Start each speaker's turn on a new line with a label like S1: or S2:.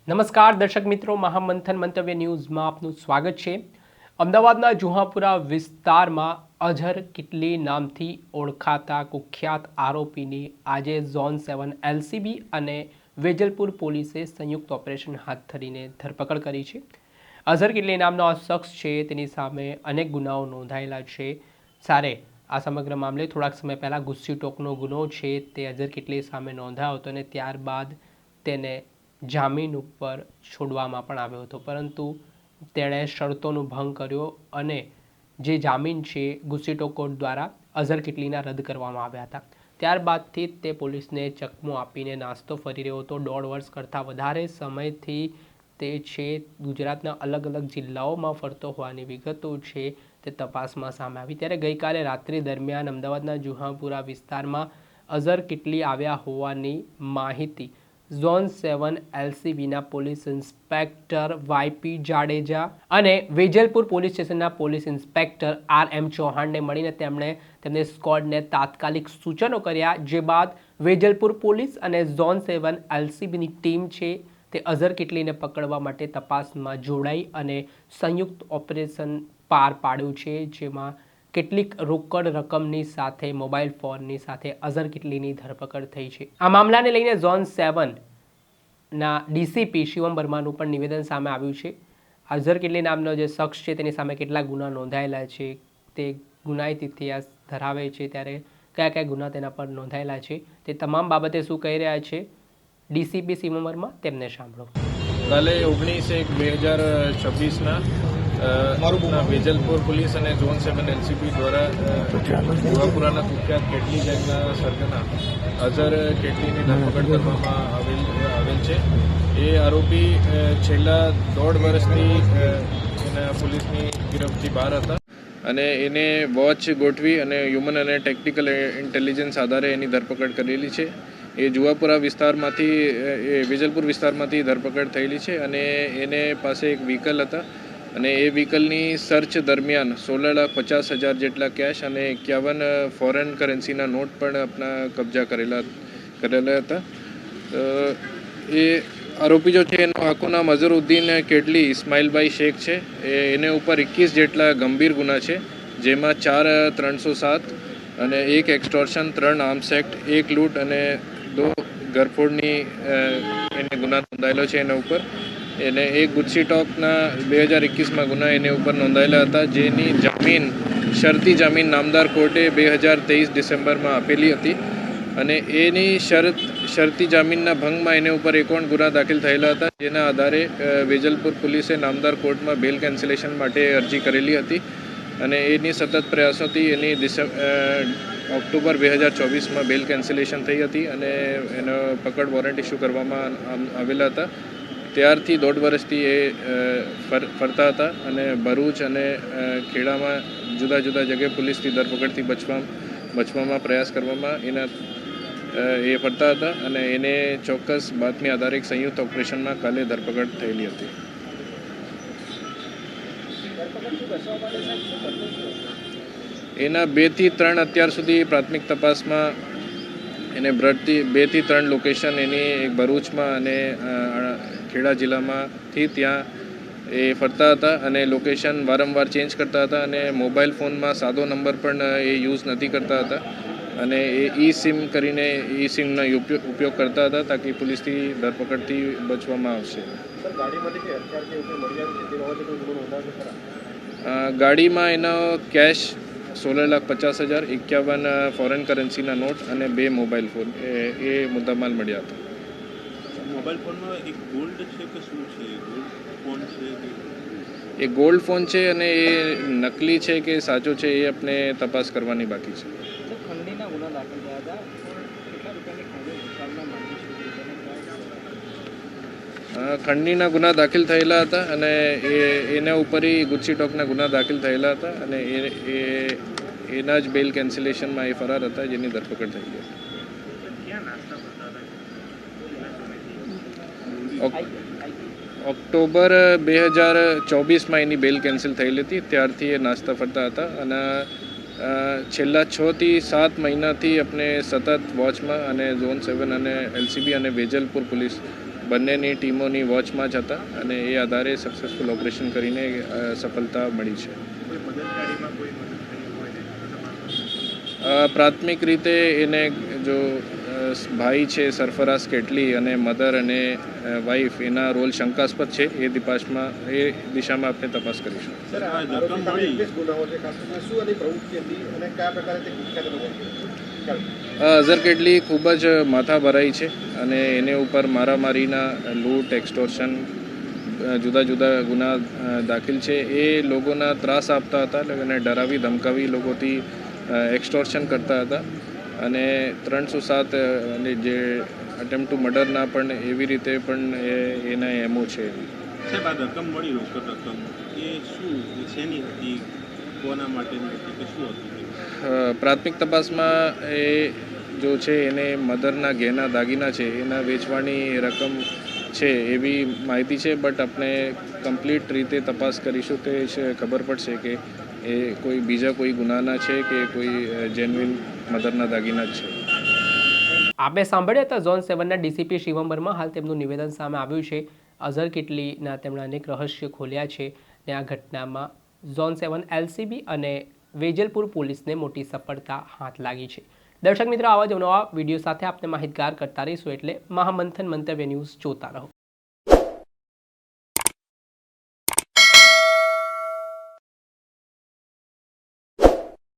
S1: નમસ્કાર દર્શક મિત્રો, મહામંથન મંતવ્ય ન્યૂઝમાં આપનું સ્વાગત છે। અમદાવાદના જુહાપુરા વિસ્તારમાં અઝહર કિટલી નામથી ઓળખાતા કુખ્યાત આરોપીની આજે ઝોન 7 એલસીબી અને વેજલપુર પોલીસે સંયુક્ત ઓપરેશન હાથ ધરીને ધરપકડ કરી છે। અઝહર કિટલી નામનો આ શખ્સ છે, તેની સામે અનેક ગુનાઓ નોંધાયેલા છે। સારે આ સમગ્ર મામલે થોડાક સમય પહેલાં ગુસ્સી ટોકનો ગુનો છે તે અઝહર કિટલી સામે નોંધાયો હતો અને ત્યારબાદ તેને જામીન ઉપર છોડવામાં પણ આવ્યો હતો, પરંતુ તેણે શરતોનો ભંગ કર્યો અને જે જામીન છે ગુસ્સીટો કોર્ટ દ્વારા અઝહર કિટલીના રદ કરવામાં આવ્યા હતા। ત્યારબાદથી તે પોલીસને ચકમો આપીને નાસ્તો ફરી રહ્યો હતો। 1.5 વર્ષ કરતાં વધારે સમયથી તે છે ગુજરાતના અલગ અલગ જિલ્લાઓમાં ફરતો હોવાની વિગતો છે તે તપાસમાં સામે આવી। ત્યારે ગઈકાલે રાત્રિ દરમિયાન અમદાવાદના જુહાપુરા વિસ્તારમાં અઝહર કિટલી આવ્યા હોવાની માહિતી zone 7 એલસીબીના police inspector YP Jadeja અને વેજલપુર પોલીસ સ્ટેશનના પોલીસ ઇન્સ્પેક્ટર RM ચૌહાણને મળીને તેમને સ્કોડને તાત્કાલિક સૂચનો કર્યા। જે બાદ વેજલપુર પોલીસ અને ઝોન 7 એલસીબીની ટીમ છે તે અઝહર કિટલીને પકડવા માટે તપાસમાં જોડાઈ અને સંયુક્ત ઓપરેશન પાર પાડ્યું છે, જેમાં કેટલીક રોકડ રકમની સાથે મોબાઈલ ફોનની સાથે અઝહર કિટલીની ધરપકડ થઈ છે। આ મામલાને લઈને ઝોન 7 ના ડીસીપી શિવમ વર્માનું પણ નિવેદન સામે આવ્યું છે। અઝહર કિટલી નામનો જે શખ્સ છે તેની સામે કેટલાક ગુના નોંધાયેલા છે, તે ગુનાહિત ઇતિહાસ ધરાવે છે, ત્યારે કયા કયા ગુના તેના પર નોંધાયેલા છે તે તમામ બાબતે શું કહી રહ્યા છે ડીસીપી શિવમ વર્મા, તેમને સાંભળો।
S2: કાલે 19/1/2026ના વેજલપુર પોલીસ અને ઝોન 7 એલસીબી દ્વારા જુહાપુરાના કુખ્યાત કેટલી ગેંગના સરગના અઝહર કેટલીની ધરપકડ કરવામાં આવેલ છે। એ આરોપી છેલ્લા 1.5 વર્ષથી એના પોલીસની ગિરફ્તથી બહાર હતા અને એને વોચ ગોઠવી અને હ્યુમન અને ટેક્ટિકલ ઇન્ટેલિજન્સ આધારે એની ધરપકડ કરેલી છે। એ જુહાપુરા વિસ્તારમાંથી વેજલપુર વિસ્તારમાંથી ધરપકડ થયેલી છે અને એને પાસે એક વ્હીકલ હતા અને એ વ્હીકલની સર્ચ દરમિયાન 16,50,000 જેટલા કેશ અને 51 ફોરેન કરન્સીના નોટ પણ આપણા કબજા કરેલા હતા। એ આરોપી જો છે એનું આખું નામ અઝહરુદ્દીન કેટલી ઇસ્માઇલભાઈ શેખ છે। એને ઉપર 21 જેટલા ગંભીર ગુના છે, જેમાં 4 307 અને 1 એક્સટોર્શન, 3 આર્મ્સ એક્ટ, 1 લૂંટ અને 2 ઘરફોડની એને ગુના નોંધાયેલો છે એના ઉપર। એને એક ગુસ્સી ટોકના 2021માં ગુના એને ઉપર નોંધાયેલા હતા, જેની જામીન શરતી જામીન નામદાર કોર્ટે 2023 ડિસેમ્બરમાં આપેલી હતી અને એની શરતી જામીનના ભંગમાં એને ઉપર 51 ગુના દાખલ થયેલા હતા, જેના આધારે વેજલપુર પોલીસે નામદાર કોર્ટમાં બેલ કેન્સલેશન માટે અરજી કરેલી હતી અને એની સતત પ્રયાસોથી એની ઓક્ટોબર 2024માં બેલ કેન્સલેશન થઈ હતી અને એનો પકડ વોરંટ ઇસ્યુ કરવામાં આવેલા હતા। ત્યારથી 1.5 વર્ષથી એ ફરતા હતા અને ભરૂચ અને ખેડામાં જુદા જુદા જગ્યાએ પોલીસની ધરપકડથી બચવામાં પ્રયાસ કરવામાં એ ફરતા હતા અને એને ચોક્કસ બાતમી આધારે એક સંયુક્ત ઓપરેશનમાં કાલે ધરપકડ થયેલી હતી। એના 2 થી 3 અત્યાર સુધી પ્રાથમિક તપાસમાં એને 2 થી 3 લોકેશન એની એક ભરૂચમાં અને ખેડા જિલ્લામાંથી ત્યાં એ ફરતા હતા અને લોકેશન વારંવાર ચેન્જ કરતા હતા અને મોબાઈલ ફોનમાં સાદો નંબર પણ એ યુઝ નથી કરતા હતા અને એ ઈ સિમનો ઉપયોગ કરતા હતા તાકી પોલીસથી ધરપકડથી બચવામાં આવશે। ગાડીમાં એનો કેશ 16,50,000, 51 ફોરેન કરન્સીના નોટ અને 2 મોબાઈલ ફોન એ મુદ્દામાલ મળ્યા હતા।
S3: મોબાઈલ ફોનમાં એક ગોલ્ડ છે કે શું છે? ગોલ્ડ ફોન છે?
S2: એ ગોલ્ડ ફોન છે અને એ નકલી છે કે સાચો છે એ આપણે તપાસ કરવાની બાકી છે।
S4: ખંડણીના ગુના દાખલ થયા હતા, કેટલા રૂપિયાની
S2: ખંડણીના ગુના દાખલ થયેલા હતા અને એના ઉપર ગુસ્સી ટોકના ગુના દાખલ થયેલા હતા અને એના જ બેલ કેન્સલેશનમાં એ ફરાર હતા, જેની ધરપકડ થઈ ગઈ હતી। ઓક્ટોબર 2024માં એની બેલ કેન્સલ થયેલી હતી, ત્યારથી એ નાસ્તા ફરતા હતા અને છેલ્લા 6 થી 7 મહિનાથી આપણે સતત વોચમાં અને ઝોન 7 અને એલસીબી અને વેજલપુર પોલીસ બંનેની ટીમોની વોચમાં જ હતા અને એ આધારે સક્સેસફુલ ઓપરેશન કરીને સફળતા મળી છે. પ્રાથમિક રીતે એને જો ભાઈ છે સરફરાઝ કેટલી અને મધર અને વાઈફ એના રોલ શંકાસ્પદ છે. એ દિશામાં આપણે તપાસ કરીશું. અઝર કેટલી ખૂબ જ માથા ભરાઈ છે અને એને ઉપર મારામારીના લૂંટ એક્સટોર્શન જુદા જુદા ગુના દાખલ છે. એ લોકોના ત્રાસ આપતા હતા અને ડરાવી ધમકાવી લોકોથી એક્સટોર્શન કરતા હતા અને 307 જે અટેમ્પ્ટ ટુ મર્ડરના પણ એવી રીતે પણ એના એમો છે.
S3: સાહેબ, આ રકમ મળી રોકડ રકમ એ શું શેની હતી, કોના માટેની હતી કે શું હતું?
S2: પ્રાથમિક તપાસમાં એ જો છે એને મધરના ઘેના દાગીના છે એના વેચવાની રકમ છે એવી માહિતી છે. બટ આપણે કમ્પ્લીટ રીતે તપાસ કરીશું તે ખબર પડશે કે એ કોઈ બીજા કોઈ ગુનાના છે કે કોઈ જેન્યુઇન મધરના દાગીના જ છે.
S1: આપણે સાંભળ્યા હતા ઝોન 7ના ડીસીપી શિવમ વર્મા. હાલ તેમનું નિવેદન સામે આવ્યું છે. અઝર કિટલીના તેમણે અનેક રહસ્ય ખોલ્યા છે ને આ ઘટનામાં ઝોન 7 એલસીબી અને વેજલપુર પોલીસને મોટી સફળતા હાથ લાગી છે. દર્શક મિત્રો, આવા જ નવા વિડીયો સાથે આપણે માહિતગાર કરતા રહીશું, એટલે મહામંથન મંતવ્ય ન્યૂઝ જોતા રહો.